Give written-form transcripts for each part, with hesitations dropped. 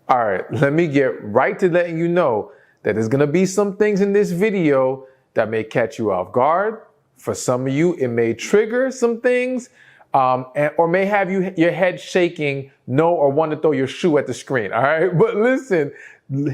All right, let me get right to letting you know that there's gonna be some things in this video that may catch you off guard. For some of you, it may trigger some things, or may have your head shaking, no, or want to throw your shoe at the screen. All right, but listen,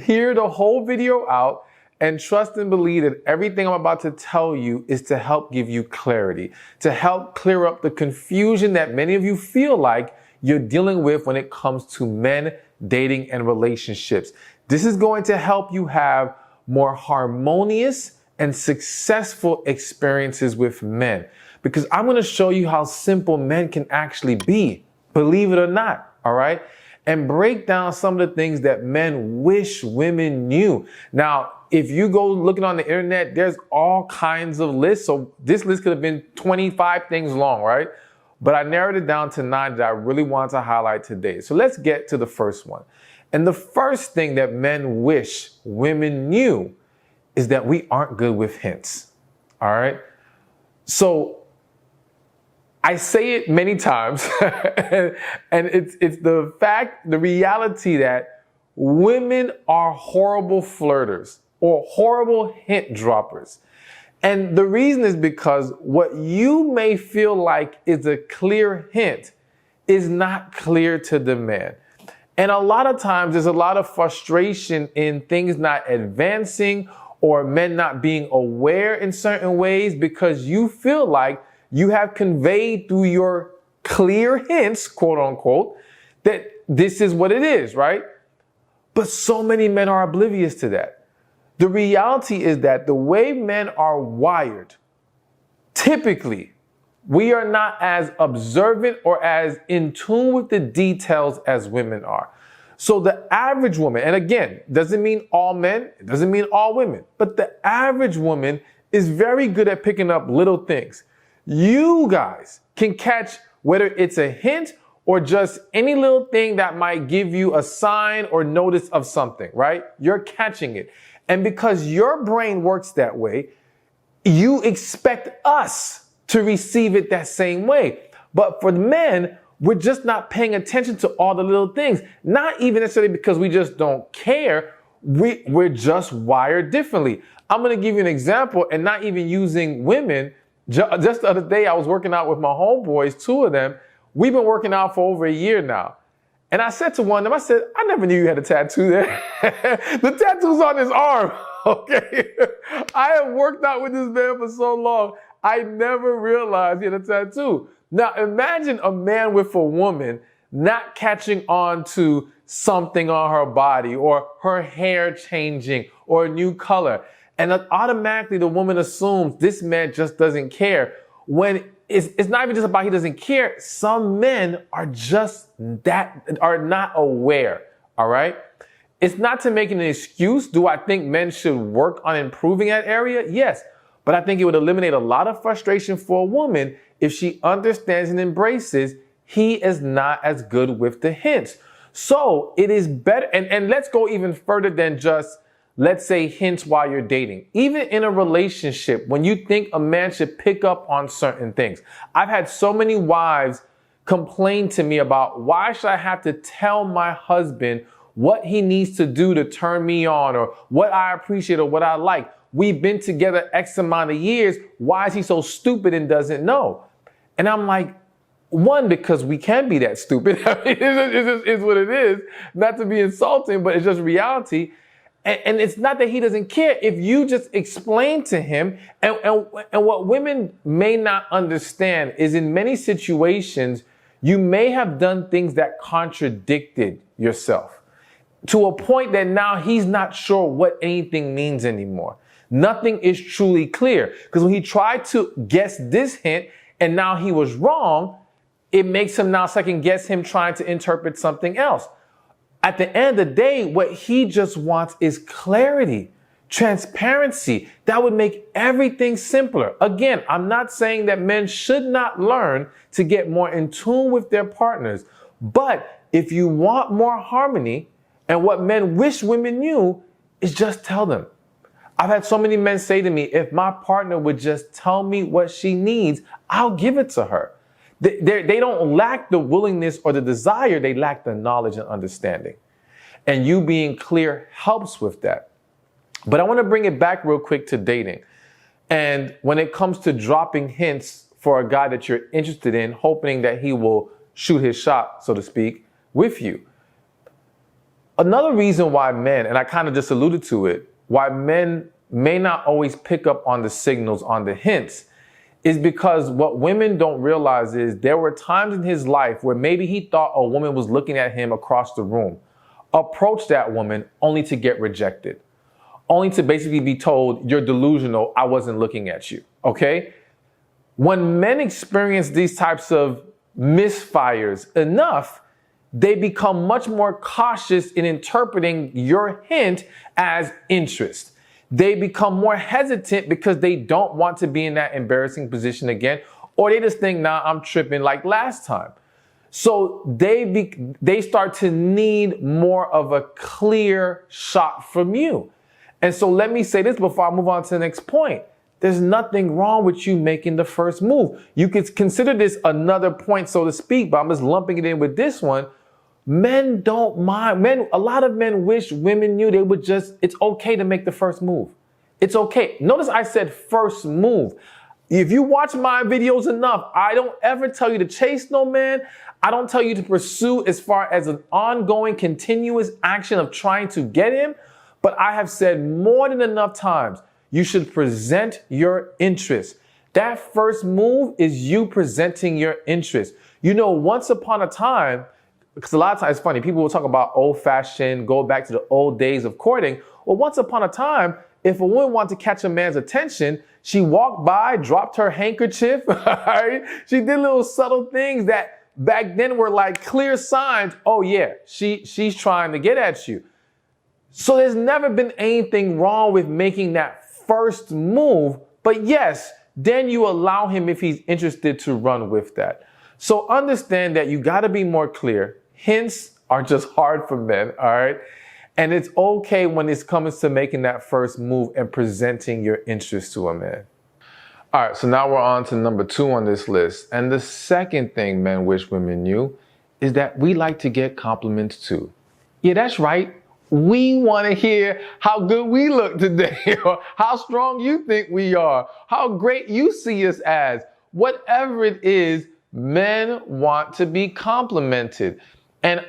hear the whole video out and trust and believe that everything I'm about to tell you is to help give you clarity, to help clear up the confusion that many of you feel like you're dealing with when it comes to men, dating, and relationships. This is going to help you have more harmonious and successful experiences with men, because I'm going to show you how simple men can actually be, believe it or not, all right? And break down some of the things that men wish women knew. Now, if you go looking on the internet, there's all kinds of lists. So this list could have been 25 things long, right? But I narrowed it down to 9 that I really want to highlight today. So let's get to the first one. And the first thing that men wish women knew is that we aren't good with hints. All right. So I say it many times, and it's the reality that women are horrible flirters or horrible hint droppers. And the reason is because what you may feel like is a clear hint is not clear to the man. And a lot of times there's a lot of frustration in things not advancing or men not being aware in certain ways because you feel like you have conveyed through your clear hints, quote unquote, that this is what it is, right? But so many men are oblivious to that. The reality is that the way men are wired, typically, we are not as observant or as in tune with the details as women are. So the average woman, and again, doesn't mean all men, it doesn't mean all women, but the average woman is very good at picking up little things. You guys can catch whether it's a hint or just any little thing that might give you a sign or notice of something, right? You're catching it. And because your brain works that way, you expect us to receive it that same way. But for the men, we're just not paying attention to all the little things. Not even necessarily because we just don't care. We're just wired differently. I'm going to give you an example, and not even using women. Just the other day, I was working out with my homeboys, 2 of them. We've been working out for over a year now. And I said to one of them, I said, I never knew you had a tattoo there. The tattoo's on his arm, okay? I have worked out with this man for so long, I never realized he had a tattoo. Now imagine a man with a woman not catching on to something on her body or her hair changing or a new color. And automatically the woman assumes this man just doesn't care. When it's not even just about he doesn't care. Some men are are not aware, all right? It's not to make an excuse. Do I think men should work on improving that area? Yes. But I think it would eliminate a lot of frustration for a woman if she understands and embraces he is not as good with the hints. So it is better. And let's go even further than just, let's say, hints while you're dating. Even in a relationship, when you think a man should pick up on certain things. I've had so many wives complain to me about, why should I have to tell my husband what he needs to do to turn me on, or what I appreciate or what I like? We've been together X amount of years. Why is he so stupid and doesn't know? And I'm like, one, because we can be that stupid. I mean, it's what it is. Not to be insulting, but it's just reality. And it's not that he doesn't care. If you just explain to him, and what women may not understand is in many situations, you may have done things that contradicted yourself to a point that now he's not sure what anything means anymore. Nothing is truly clear, because when he tried to guess this hint and now he was wrong, it makes him now second guess him trying to interpret something else. At the end of the day, what he just wants is clarity, transparency. That would make everything simpler. Again, I'm not saying that men should not learn to get more in tune with their partners. But if you want more harmony, and what men wish women knew, is just tell them. I've had so many men say to me, if my partner would just tell me what she needs, I'll give it to her. They don't lack the willingness or the desire, they lack the knowledge and understanding. And you being clear helps with that. But I want to bring it back real quick to dating. And when it comes to dropping hints for a guy that you're interested in, hoping that he will shoot his shot, so to speak, with you. Another reason why men, and I kind of just alluded to it, why men may not always pick up on the signals, on the hints, is because what women don't realize is there were times in his life where maybe he thought a woman was looking at him across the room, approached that woman only to get rejected, only to basically be told, you're delusional, I wasn't looking at you, okay? When men experience these types of misfires enough, they become much more cautious in interpreting your hint as interest. They become more hesitant because they don't want to be in that embarrassing position again, or they just think, nah, I'm tripping like last time. So they start to need more of a clear shot from you. And so let me say this before I move on to the next point. There's nothing wrong with you making the first move. You could consider this another point, so to speak, but I'm just lumping it in with this one. Men don't mind. A lot of men wish women knew they would just, it's okay to make the first move. It's okay. Notice I said first move. If you watch my videos enough, I don't ever tell you to chase no man. I don't tell you to pursue as far as an ongoing, continuous action of trying to get him. But I have said more than enough times, you should present your interest. That first move is you presenting your interest. You know, once upon a time, because a lot of times it's funny, people will talk about old-fashioned, go back to the old days of courting. Well, once upon a time, if a woman wanted to catch a man's attention, she walked by, dropped her handkerchief, right? She did little subtle things that back then were like clear signs. Oh yeah, she's trying to get at you. So there's never been anything wrong with making that first move. But yes, then you allow him, if he's interested, to run with that. So understand that you got to be more clear. Hints are just hard for men, all right? And it's okay when it comes to making that first move and presenting your interest to a man. All right, so now we're on to number 2 on this list. And the second thing men wish women knew is that we like to get compliments too. Yeah, that's right. We want to hear how good we look today, or how strong you think we are, how great you see us as. Whatever it is, men want to be complimented. And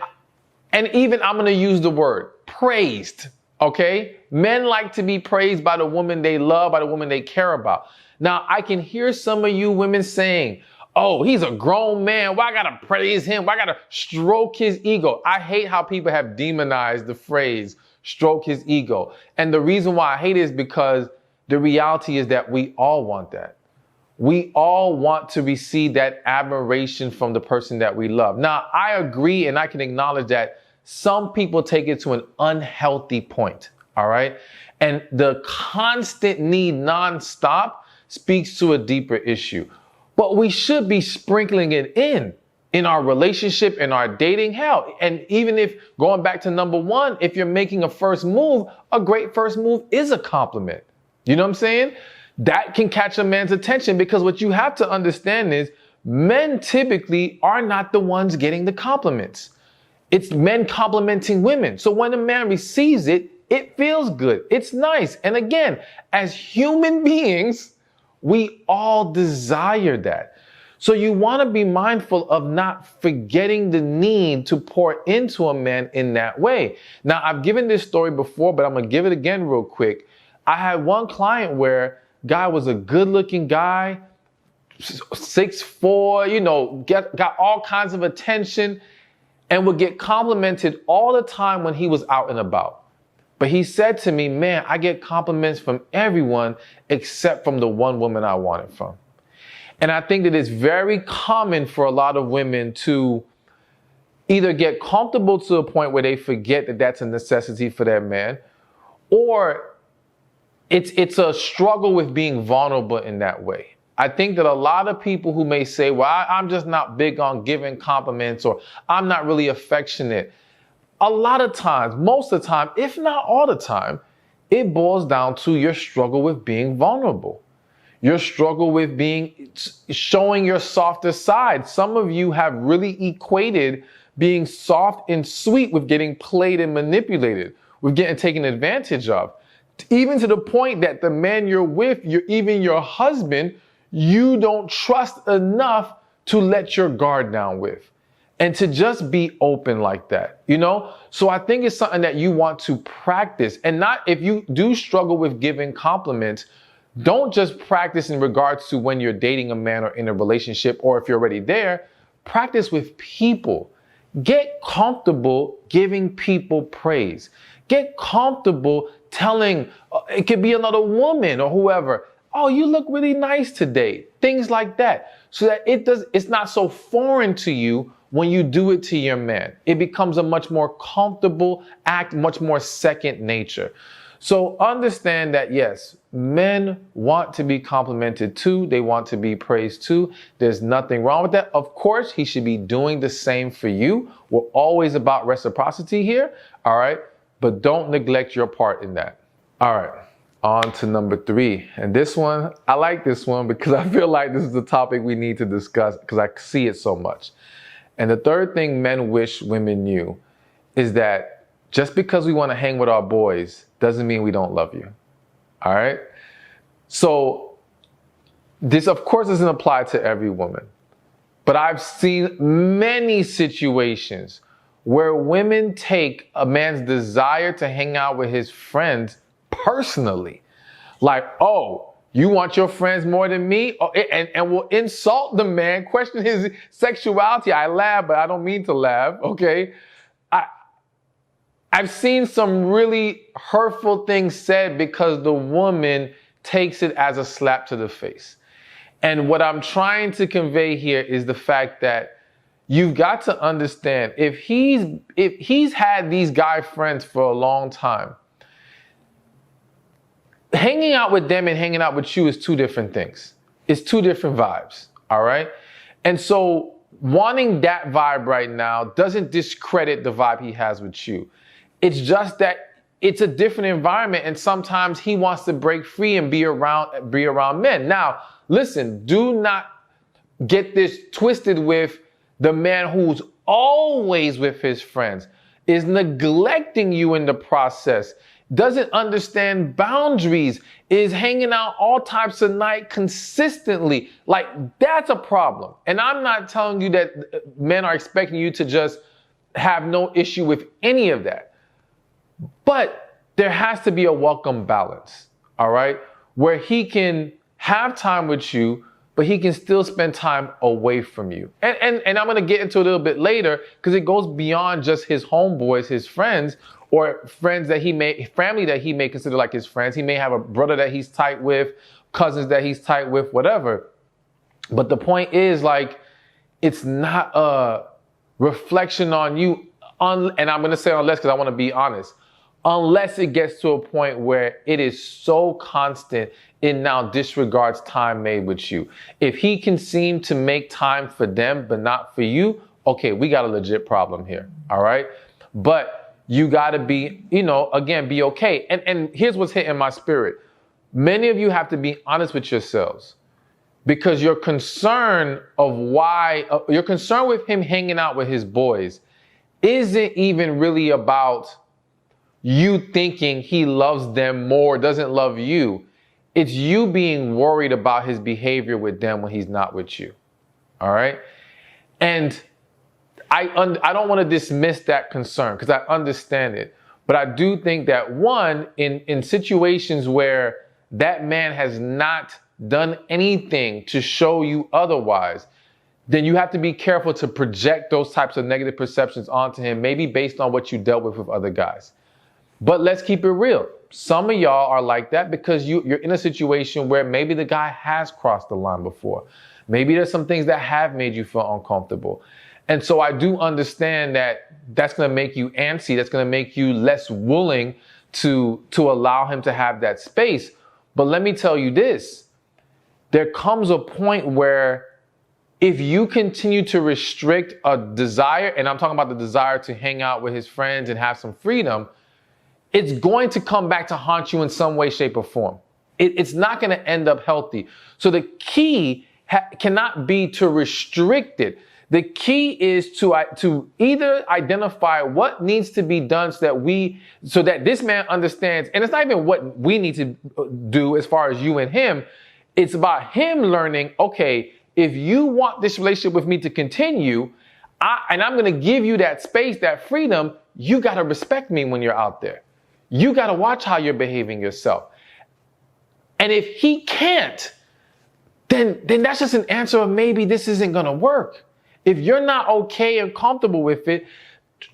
even I'm going to use the word praised, okay? Men like to be praised by the woman they love, by the woman they care about. Now, I can hear some of you women saying, oh, he's a grown man. Why I gotta praise him? Why I gotta stroke his ego? I hate how people have demonized the phrase stroke his ego. And the reason why I hate it is because the reality is that we all want that. We all want to receive that admiration from the person that we love. Now, I agree and I can acknowledge that some people take it to an unhealthy point, all right? And the constant need nonstop speaks to a deeper issue. But we should be sprinkling it in our relationship, in our dating, hell. And even if, going back to number 1, if you're making a first move, a great first move is a compliment. You know what I'm saying? That can catch a man's attention, because what you have to understand is men typically are not the ones getting the compliments. It's men complimenting women. So when a man receives it, it feels good. It's nice. And again, as human beings, we all desire that. So you want to be mindful of not forgetting the need to pour into a man in that way. Now, I've given this story before, but I'm going to give it again real quick. I had one client where guy was a good looking guy, 6'4", got all kinds of attention and would get complimented all the time when he was out and about. But he said to me, man, I get compliments from everyone except from the one woman I want it from. And I think that it's very common for a lot of women to either get comfortable to a point where they forget that that's a necessity for their man, or it's a struggle with being vulnerable in that way. I think that a lot of people who may say, well, I'm just not big on giving compliments, or I'm not really affectionate. A lot of times, most of the time, if not all the time, it boils down to your struggle with being vulnerable. Your struggle with showing your softer side. Some of you have really equated being soft and sweet with getting played and manipulated, with getting taken advantage of. Even to the point that the man you're with, even your husband, you don't trust enough to let your guard down with. And to just be open like that, you know? So I think it's something that you want to practice. And not, if you do struggle with giving compliments, don't just practice in regards to when you're dating a man or in a relationship, or if you're already there, practice with people. Get comfortable giving people praise. Get comfortable telling, it could be another woman or whoever, oh, you look really nice today. Things like that. So that it's not so foreign to you when you do it to your man. It becomes a much more comfortable act, much more second nature. So understand that, yes, men want to be complimented too. They want to be praised too. There's nothing wrong with that. Of course, he should be doing the same for you. We're always about reciprocity here. All right. But don't neglect your part in that. All right. On to number 3. And this one, I like this one because I feel like this is the topic we need to discuss because I see it so much. And the third thing men wish women knew is that just because we want to hang with our boys doesn't mean we don't love you. All right. So this, of course, doesn't apply to every woman, but I've seen many situations where women take a man's desire to hang out with his friends personally. Like, oh, you want your friends more than me? Oh, and will insult the man, question his sexuality. I laugh, but I don't mean to laugh, okay? I've seen some really hurtful things said because the woman takes it as a slap to the face. And what I'm trying to convey here is the fact that you've got to understand, if he's had these guy friends for a long time, hanging out with them and hanging out with you is two different things. It's two different vibes, all right? And so wanting that vibe right now doesn't discredit the vibe he has with you. It's just that it's a different environment, and sometimes he wants to break free and be around men. Now, listen, do not get this twisted with the man who's always with his friends, is neglecting you in the process, doesn't understand boundaries, is hanging out all types of night consistently. Like, that's a problem. And I'm not telling you that men are expecting you to just have no issue with any of that. But there has to be a welcome balance, all right? Where he can have time with you, but he can still spend time away from you. And I'm going to get into a little bit later because it goes beyond just his homeboys, his friends, or friends that family that he may consider like his friends. He may have a brother that he's tight with, cousins that he's tight with, whatever. But the point is, like, it's not a reflection on you. And I'm going to say unless, because I want to be honest, unless it gets to a point where it is so constant, it now disregards time made with you. If he can seem to make time for them, but not for you, okay, we got a legit problem here. All right. But you got to be, again, be okay. And here's what's hitting my spirit. Many of you have to be honest with yourselves, because your concern with him hanging out with his boys isn't even really about you thinking he loves them more, doesn't love you. It's you being worried about his behavior with them when he's not with you. All right. And I don't want to dismiss that concern because I understand it. But I do think that, one, in situations where that man has not done anything to show you otherwise, then you have to be careful to project those types of negative perceptions onto him, maybe based on what you dealt with other guys. But let's keep it real. Some of y'all are like that because you're in a situation where maybe the guy has crossed the line before. Maybe there's some things that have made you feel uncomfortable. And so I do understand that that's going to make you antsy. That's going to make you less willing to allow him to have that space. But let me tell you this. There comes a point where if you continue to restrict a desire, and I'm talking about the desire to hang out with his friends and have some freedom, it's going to come back to haunt you in some way, shape, or form. It's not going to end up healthy. So the key cannot be to restrict it. The key is to either identify what needs to be done so that this man understands, and it's not even what we need to do as far as you and him. It's about him learning, okay, if you want this relationship with me to continue, and I'm going to give you that space, that freedom, you got to respect me when you're out there. You got to watch how you're behaving yourself. And if he can't, then that's just an answer of maybe this isn't going to work. If you're not okay and comfortable with it,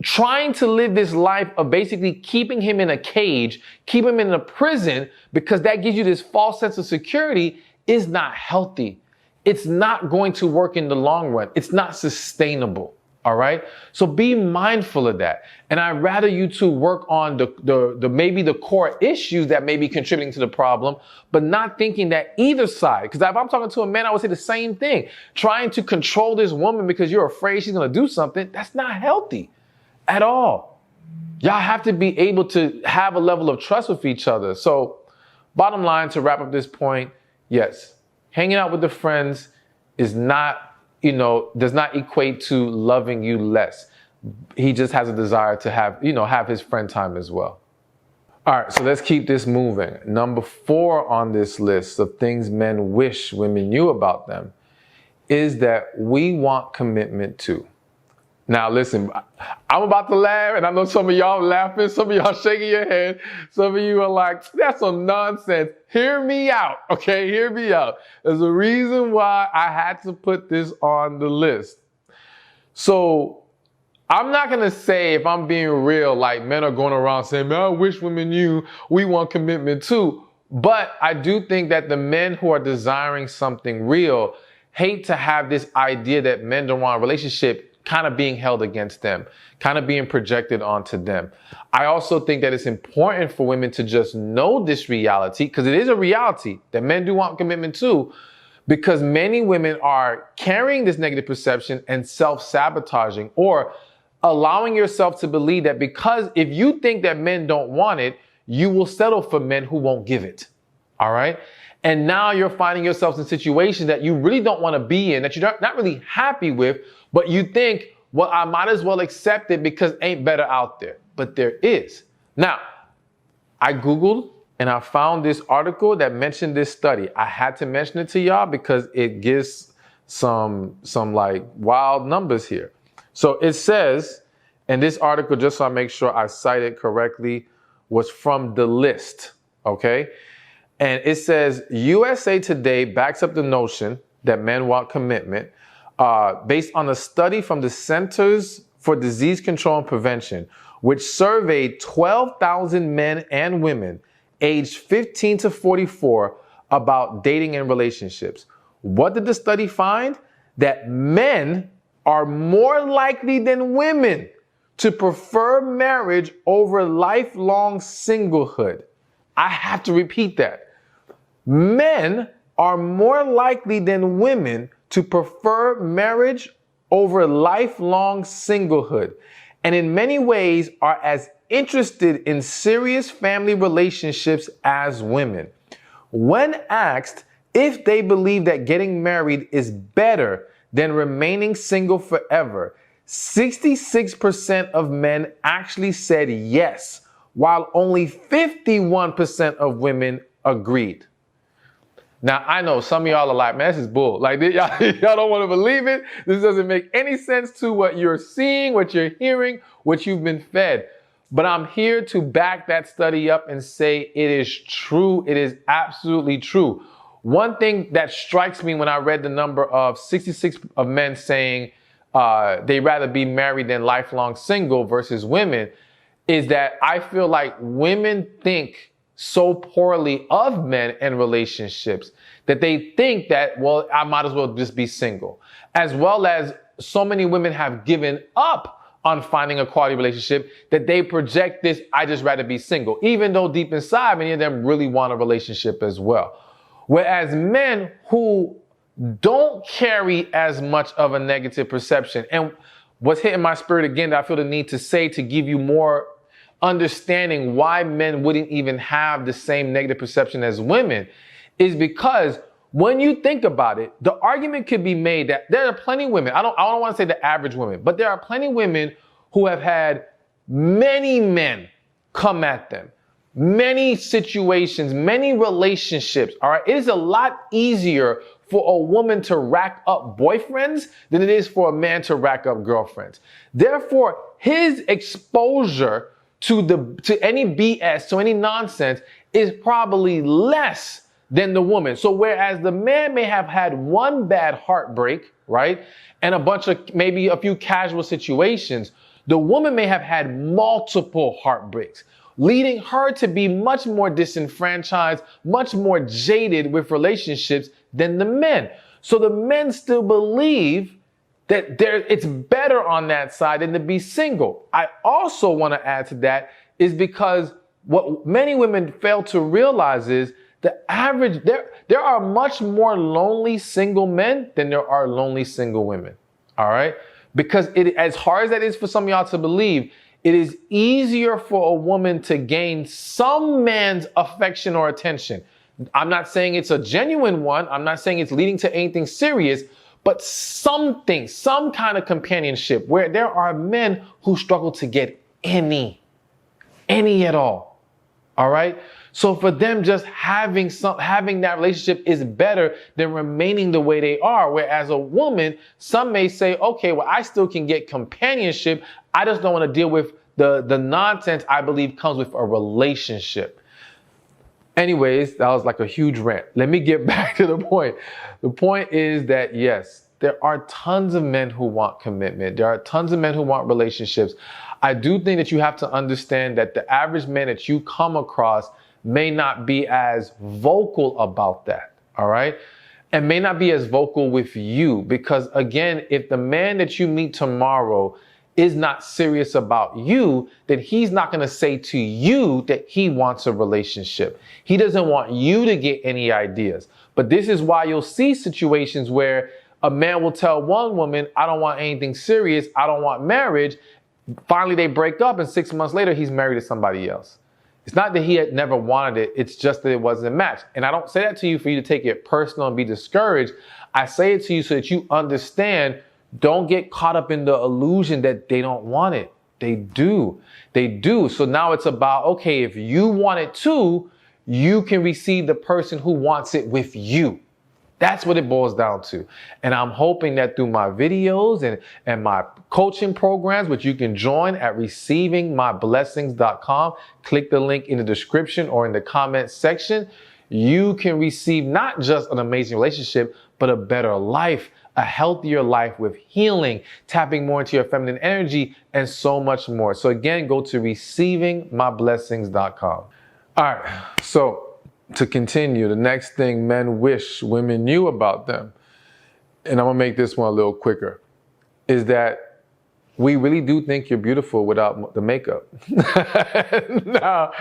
trying to live this life of basically keeping him in a cage, keep him in a prison, because that gives you this false sense of security, is not healthy. It's not going to work in the long run. It's not sustainable. All right. So be mindful of that. And I'd rather you two work on the maybe the core issues that may be contributing to the problem, but not thinking that either side, because if I'm talking to a man, I would say the same thing. Trying to control this woman because you're afraid she's going to do something, that's not healthy at all. Y'all have to be able to have a level of trust with each other. So bottom line, to wrap up this point, yes, hanging out with the friends is not, does not equate to loving you less. He just has a desire to have his friend time as well. All right, so let's keep this moving. Number 4 on this list of things men wish women knew about them is that we want commitment too. Now, listen, I'm about to laugh, and I know some of y'all laughing, some of y'all shaking your head, some of you are like, that's some nonsense. Hear me out, okay? Hear me out. There's a reason why I had to put this on the list. So I'm not going to say, if I'm being real, like men are going around saying, man, I wish women knew we want commitment too. But I do think that the men who are desiring something real hate to have this idea that men don't want a relationship kind of being held against them, kind of being projected onto them. I also think that it's important for women to just know this reality, because it is a reality that men do want commitment too, because many women are carrying this negative perception and self-sabotaging, or allowing yourself to believe that because if you think that men don't want it, you will settle for men who won't give it. All right. And now you're finding yourselves in situations that you really don't want to be in, that you're not really happy with, but you think, well, I might as well accept it because ain't better out there. But there is. Now, I Googled and I found this article that mentioned this study. I had to mention it to y'all because it gives some like wild numbers here. So it says, and this article, just so I make sure I cite it correctly, was from The List, okay? And it says, USA Today backs up the notion that men want commitment based on a study from the Centers for Disease Control and Prevention, which surveyed 12,000 men and women aged 15 to 44 about dating and relationships. What did the study find? That men are more likely than women to prefer marriage over lifelong singlehood. I have to repeat that. Men are more likely than women to prefer marriage over lifelong singlehood, and in many ways are as interested in serious family relationships as women. When asked if they believe that getting married is better than remaining single forever, 66% of men actually said yes, while only 51% of women agreed. Now, I know some of y'all are like, man, this is bull. Like, y'all don't want to believe it. This doesn't make any sense to what you're seeing, what you're hearing, what you've been fed. But I'm here to back that study up and say it is true. It is absolutely true. One thing that strikes me when I read the number of 66 of men saying they'd rather be married than lifelong single versus women is that I feel like women think so poorly of men and relationships that they think that, well, I might as well just be single. As well as so many women have given up on finding a quality relationship that they project this, I just rather be single, even though deep inside, many of them really want a relationship as well. Whereas men who don't carry as much of a negative perception, and what's hitting my spirit again that I feel the need to say to give you more understanding why men wouldn't even have the same negative perception as women, is because when you think about it, the argument could be made that there are plenty of women, I don't want to say the average women, but there are plenty of women who have had many men come at them, many situations, many relationships, all right? It is a lot easier for a woman to rack up boyfriends than it is for a man to rack up girlfriends. Therefore, his exposure to any BS, to any nonsense, is probably less than the woman. So whereas the man may have had one bad heartbreak, right, and a bunch of, maybe a few casual situations, the woman may have had multiple heartbreaks, leading her to be much more disenfranchised, much more jaded with relationships than the men. So the men still believe that it's better on that side than to be single. I also want to add to that is because what many women fail to realize is the average, there are much more lonely single men than there are lonely single women. All right? Because as hard as that is for some of y'all to believe, it is easier for a woman to gain some man's affection or attention. I'm not saying it's a genuine one. I'm not saying it's leading to anything serious, but something, some kind of companionship where there are men who struggle to get any at all. All right. So for them, just having that relationship is better than remaining the way they are. Whereas a woman, some may say, okay, well, I still can get companionship. I just don't want to deal with the nonsense I believe comes with a relationship. Anyways, that was like a huge rant. Let me get back to the point. The point is that, yes, there are tons of men who want commitment. There are tons of men who want relationships. I do think that you have to understand that the average man that you come across may not be as vocal about that, all right? And may not be as vocal with you because, again, if the man that you meet tomorrow is not serious about you, then he's not going to say to you that he wants a relationship. He doesn't want you to get any ideas. But this is why you'll see situations where a man will tell one woman, I don't want anything serious, I don't want marriage. Finally, they break up, and 6 months later, he's married to somebody else. It's not that he had never wanted it, it's just that it wasn't a match. And I don't say that to you for you to take it personal and be discouraged. I say it to you so that you understand. Don't get caught up in the illusion that they don't want it. They do. They do. So now it's about, okay, if you want it too, you can receive the person who wants it with you. That's what it boils down to. And I'm hoping that through my videos and my coaching programs, which you can join at receivingmyblessings.com, click the link in the description or in the comment section, you can receive not just an amazing relationship, but a better life, a healthier life with healing, tapping more into your feminine energy, and so much more. So again, go to receivingmyblessings.com. All right, so to continue, the next thing men wish women knew about them, and I'm gonna make this one a little quicker, is that we really do think you're beautiful without the makeup. Now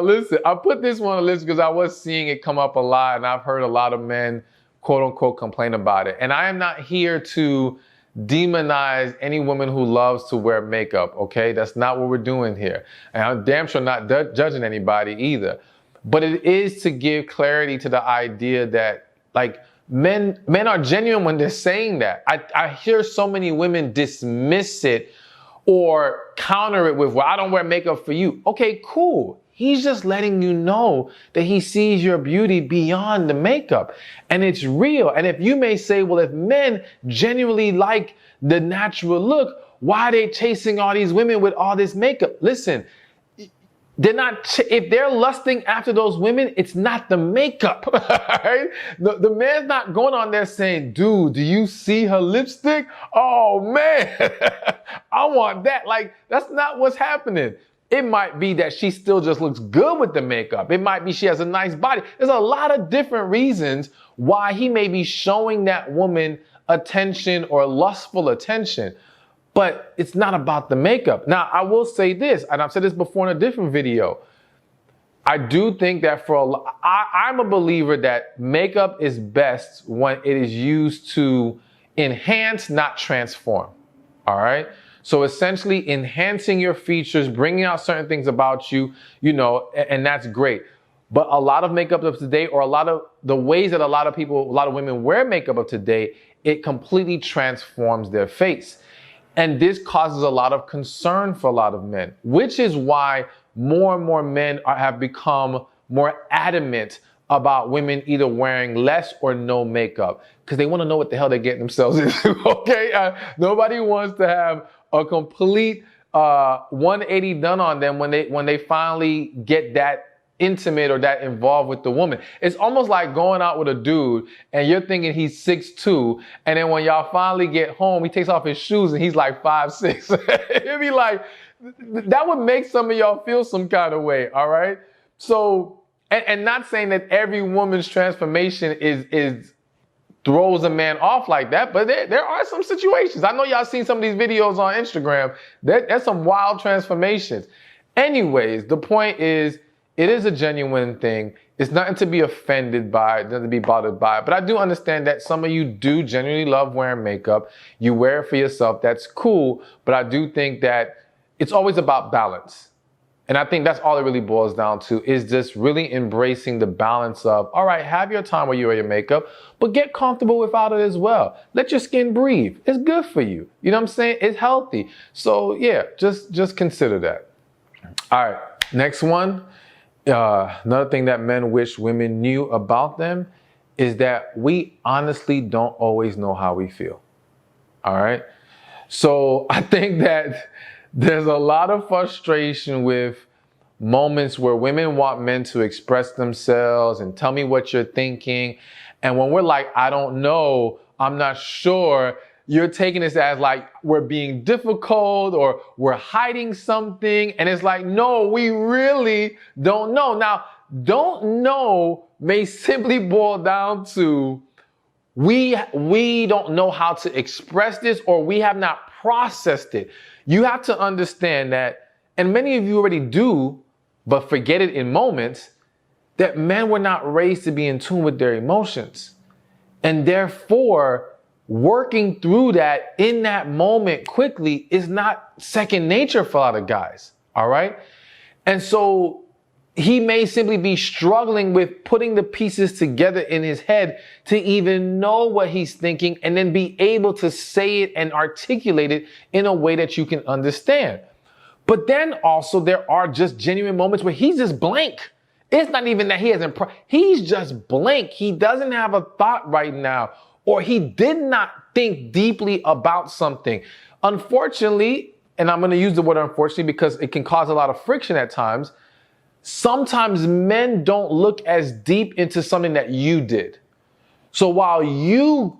listen, I put this one on the list because I was seeing it come up a lot, and I've heard a lot of men quote unquote complain about it. And I am not here to demonize any woman who loves to wear makeup, okay? That's not what we're doing here. And I'm damn sure not judging anybody either. But it is to give clarity to the idea that, like, men are genuine when they're saying that. I hear so many women dismiss it or counter it with, well, I don't wear makeup for you. Okay, cool. He's just letting you know that he sees your beauty beyond the makeup. And it's real. And if you may say, well, if men genuinely like the natural look, why are they chasing all these women with all this makeup? Listen, they're not, if they're lusting after those women, it's not the makeup, right? The man's not going on there saying, dude, do you see her lipstick? Oh man, I want that. Like, that's not what's happening. It might be that she still just looks good with the makeup. It might be she has a nice body. There's a lot of different reasons why he may be showing that woman attention or lustful attention. But it's not about the makeup. Now, I will say this, and I've said this before in a different video. I do think that I'm a believer that makeup is best when it is used to enhance, not transform. All right? So essentially enhancing your features, bringing out certain things about you, you know, and that's great. But a lot of makeup of today, or a lot of the ways that a lot of women wear makeup of today, it completely transforms their face. And this causes a lot of concern for a lot of men, which is why more and more men have become more adamant about women either wearing less or no makeup, because they want to know what the hell they're getting themselves into. Okay, nobody wants to have a complete 180 done on them when they finally get that intimate or that involved with the woman. It's almost like going out with a dude and you're thinking he's 6'2", and then when y'all finally get home, he takes off his shoes and he's like 5'6". It'd be like, that would make some of y'all feel some kind of way, all right? So, and not saying that every woman's transformation is throws a man off like that, but there are some situations. I know y'all seen some of these videos on Instagram. There's some wild transformations. Anyways, the point is, it is a genuine thing. It's nothing to be offended by, nothing to be bothered by. But I do understand that some of you do genuinely love wearing makeup. You wear it for yourself. That's cool. But I do think that it's always about balance. And I think that's all it really boils down to, is just really embracing the balance of, all right, have your time where you wear your makeup, but get comfortable without it as well. Let your skin breathe. It's good for you. You know what I'm saying? It's healthy. So yeah, just consider that. All right, next one. Another thing that men wish women knew about them is that we honestly don't always know how we feel. All right. So I think that there's a lot of frustration with moments where women want men to express themselves and tell me what you're thinking. And when we're like, I don't know, I'm not sure, you're taking this as like we're being difficult or we're hiding something. And it's like, no, we really don't know. Now, don't know may simply boil down to we don't know how to express this, or we have not processed it. You have to understand that, and many of you already do, but forget it in moments, that men were not raised to be in tune with their emotions. And therefore, working through that in that moment quickly is not second nature for a lot of guys, all right? And so he may simply be struggling with putting the pieces together in his head to even know what he's thinking and then be able to say it and articulate it in a way that you can understand. But then also there are just genuine moments where he's just blank. It's not even that he hasn't, he's just blank. He doesn't have a thought right now, or he did not think deeply about something. Unfortunately, and I'm going to use the word unfortunately because it can cause a lot of friction at times, sometimes men don't look as deep into something that you did. So while you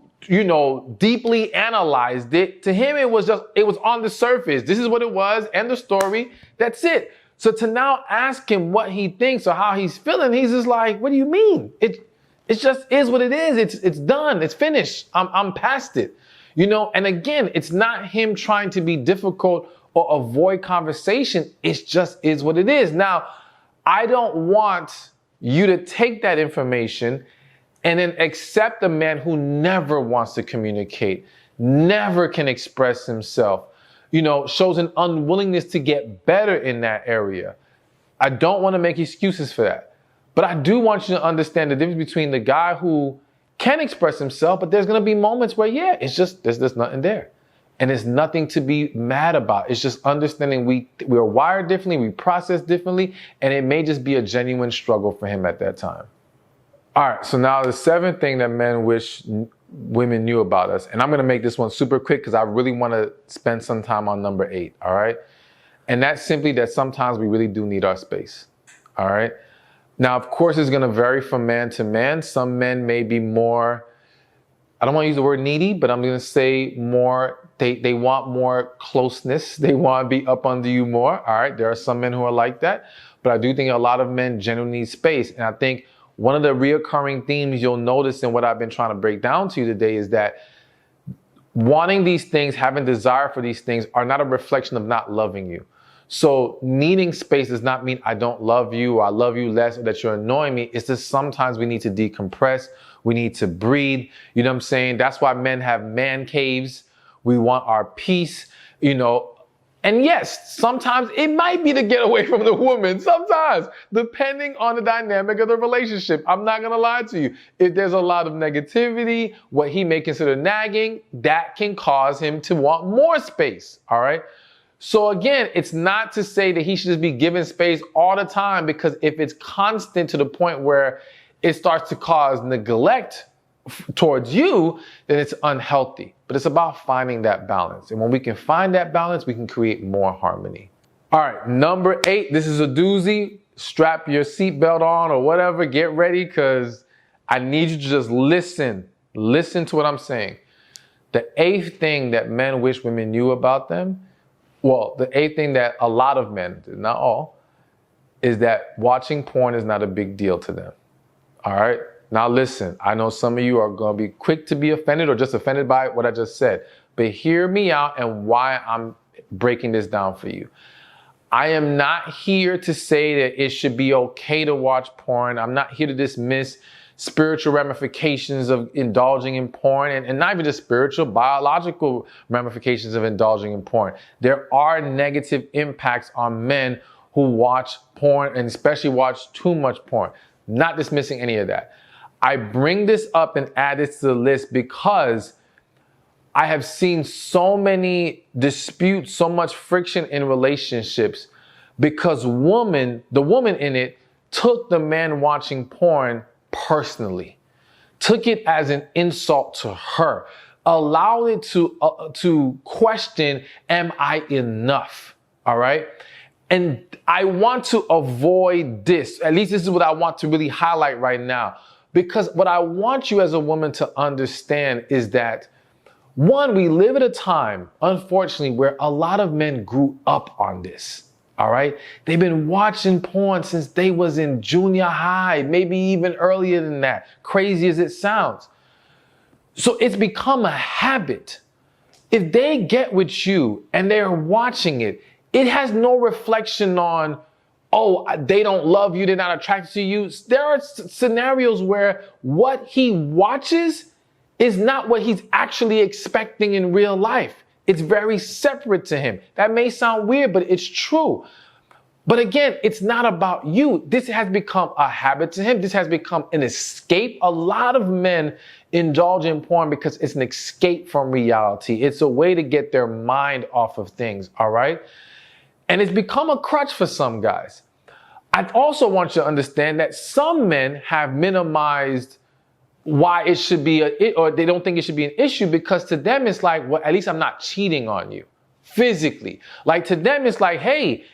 deeply analyzed it, to him it was on the surface. This is what it was, end the story, that's it. So to now ask him what he thinks or how he's feeling, he's just like, what do you mean? It just is what it is. It's done. It's finished. I'm past it. And again, it's not him trying to be difficult or avoid conversation. It just is what it is. Now, I don't want you to take that information and then accept a man who never wants to communicate, never can express himself, shows an unwillingness to get better in that area. I don't want to make excuses for that. But I do want you to understand the difference between the guy who can express himself, but there's going to be moments where, there's nothing there. And it's nothing to be mad about. It's just understanding we're wired differently, we process differently, and it may just be a genuine struggle for him at that time. All right, so now the seventh thing that men wish women knew about us, and I'm going to make this one super quick because I really want to spend some time on number 8, all right? And that's simply that sometimes we really do need our space, all right? Now, of course, it's going to vary from man to man. Some men may be more, I don't want to use the word needy, but I'm going to say more, they want more closeness. They want to be up under you more. All right. There are some men who are like that, but I do think a lot of men genuinely need space. And I think one of the reoccurring themes you'll notice in what I've been trying to break down to you today is that wanting these things, having desire for these things are not a reflection of not loving you. So needing space does not mean I don't love you or I love you less or that you're annoying me. It's just sometimes we need to decompress. We need to breathe. You know what I'm saying? That's why men have man caves. We want our peace. And yes, sometimes it might be to get away from the woman, sometimes, depending on the dynamic of the relationship. I'm not gonna lie to you. If there's a lot of negativity, what he may consider nagging, that can cause him to want more space, all right? So again, it's not to say that he should just be given space all the time, because if it's constant to the point where it starts to cause neglect towards you, then it's unhealthy. But it's about finding that balance. And when we can find that balance, we can create more harmony. All right, number 8, this is a doozy. Strap your seatbelt on or whatever, get ready, because I need you to just listen. Listen to what I'm saying. The 8th thing that men wish women knew about them, well, the 8th thing that a lot of men, not all, is that watching porn is not a big deal to them. All right? Now listen, I know some of you are going to be quick to be offended or just offended by what I just said, but hear me out and why I'm breaking this down for you. I am not here to say that it should be okay to watch porn. I'm not here to dismiss spiritual ramifications of indulging in porn, and not even just spiritual, biological ramifications of indulging in porn. There are negative impacts on men who watch porn, and especially watch too much porn. Not dismissing any of that. I bring this up and add this to the list because I have seen so many disputes, so much friction in relationships because the woman in it took the man watching porn personally, took it as an insult to her, allowed it to question, am I enough? All right. And I want to avoid this. At least this is what I want to really highlight right now. Because what I want you as a woman to understand is that, one, we live at a time, unfortunately, where a lot of men grew up on this. All right. They've been watching porn since they was in junior high, maybe even earlier than that, crazy as it sounds. So it's become a habit. If they get with you and they're watching it, it has no reflection on, oh, they don't love you, they're not attracted to you. There are scenarios where what he watches is not what he's actually expecting in real life. It's very separate to him. That may sound weird, but it's true. But again, it's not about you. This has become a habit to him. This has become an escape. A lot of men indulge in porn because it's an escape from reality. It's a way to get their mind off of things, all right? And it's become a crutch for some guys. I also want you to understand that some men have minimized why it should be or they don't think it should be an issue, because to them it's like, well, at least I'm not cheating on you physically. Like to them it's like, hey,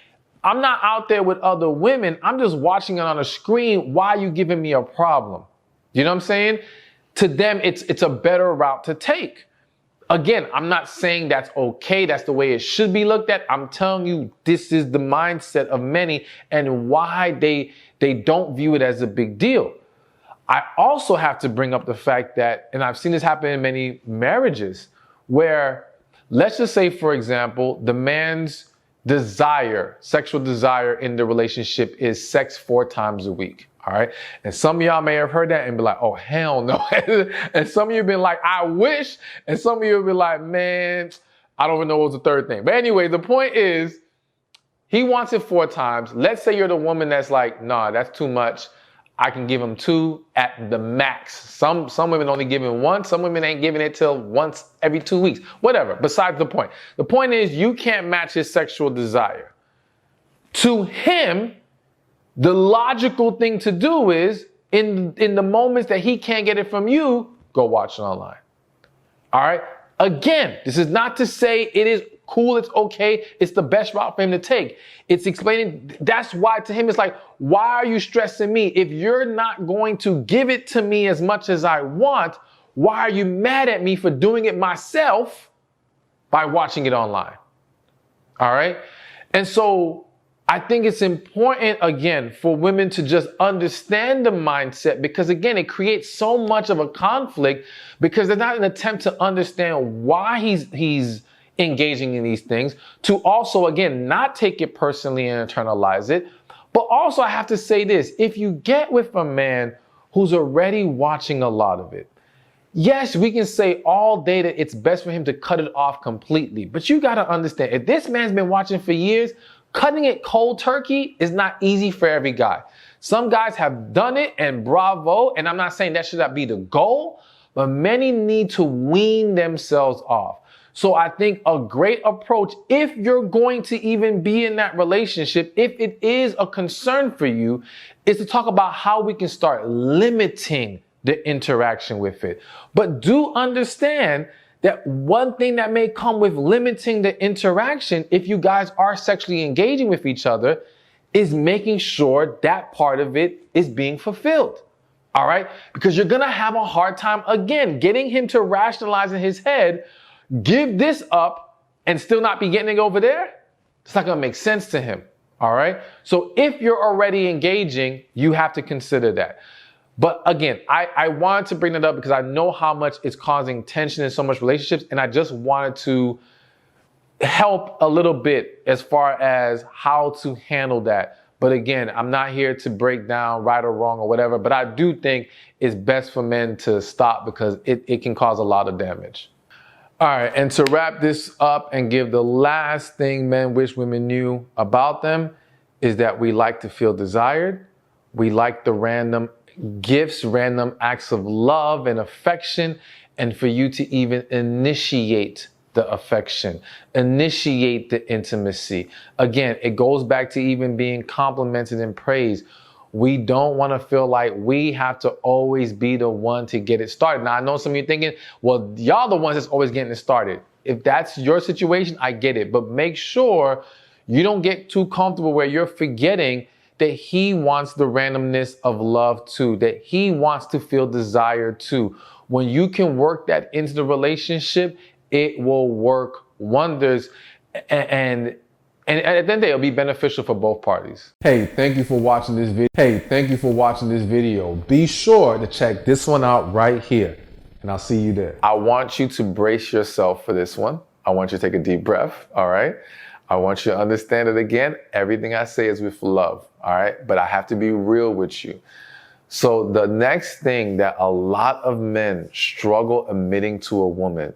I'm not out there with other women. I'm just watching it on a screen. Why are you giving me a problem? You know what I'm saying? To them, it's a better route to take. Again, I'm not saying that's okay. That's the way it should be looked at. I'm telling you, this is the mindset of many and why they don't view it as a big deal. I also have to bring up the fact that, and I've seen this happen in many marriages, where let's just say, for example, the man's sexual desire in the relationship is sex 4 times a week. All right. And some of y'all may have heard that and be like, oh, hell no. And some of you have been like, I wish. And some of you will be like, man, I don't even know what was the third thing. But anyway, the point is, he wants it 4 times. Let's say you're the woman that's like, nah, that's too much. I can give him 2 at the max. Some women only give him 1. Some women ain't giving it till once every 2 weeks. Whatever. Besides the point. The point is, you can't match his sexual desire. To him, the logical thing to do is, in the moments that he can't get it from you, go watch it online. All right? Again, this is not to say it is cool, it's okay, it's the best route for him to take. It's explaining, that's why to him it's like, why are you stressing me? If you're not going to give it to me as much as I want, why are you mad at me for doing it myself by watching it online? All right? And so I think it's important, again, for women to just understand the mindset, because again, it creates so much of a conflict because there's not an attempt to understand why he's engaging in these things, to also, again, not take it personally and internalize it. But also I have to say this, if you get with a man who's already watching a lot of it, Yes, we can say all day that it's best for him to cut it off completely. But you got to understand, if this man's been watching for years, cutting it cold turkey is not easy for every guy. Some guys have done it and bravo. And I'm not saying that should not be the goal, but many need to wean themselves off. So I think a great approach, if you're going to even be in that relationship, if it is a concern for you, is to talk about how we can start limiting the interaction with it. But do understand that one thing that may come with limiting the interaction, if you guys are sexually engaging with each other, is making sure that part of it is being fulfilled. All right? Because you're going to have a hard time, again, getting him to rationalize in his head, give this up and still not be getting it over there. It's not going to make sense to him. All right? So if you're already engaging, you have to consider that. But again, I wanted to bring it up because I know how much it's causing tension in so much relationships. And I just wanted to help a little bit as far as how to handle that. But again, I'm not here to break down right or wrong or whatever. But I do think it's best for men to stop because it can cause a lot of damage. All right. And to wrap this up and give the last thing men wish women knew about them is that we like to feel desired. We like the random gifts, random acts of love and affection, and for you to even initiate the affection, initiate the intimacy. Again, it goes back to even being complimented and praised. We don't want to feel like we have to always be the one to get it started. Now, I know some of you thinking, well, y'all the ones that's always getting it started. If that's your situation, I get it. But make sure you don't get too comfortable where you're forgetting that he wants the randomness of love too, that he wants to feel desired too. When you can work that into the relationship, it will work wonders. And at the end of the day, it'll be beneficial for both parties. Hey, thank you for watching this video. Be sure to check this one out right here, and I'll see you there. I want you to brace yourself for this one. I want you to take a deep breath, all right? I want you to understand it again. Everything I say is with love, all right? But I have to be real with you. So the next thing that a lot of men struggle admitting to a woman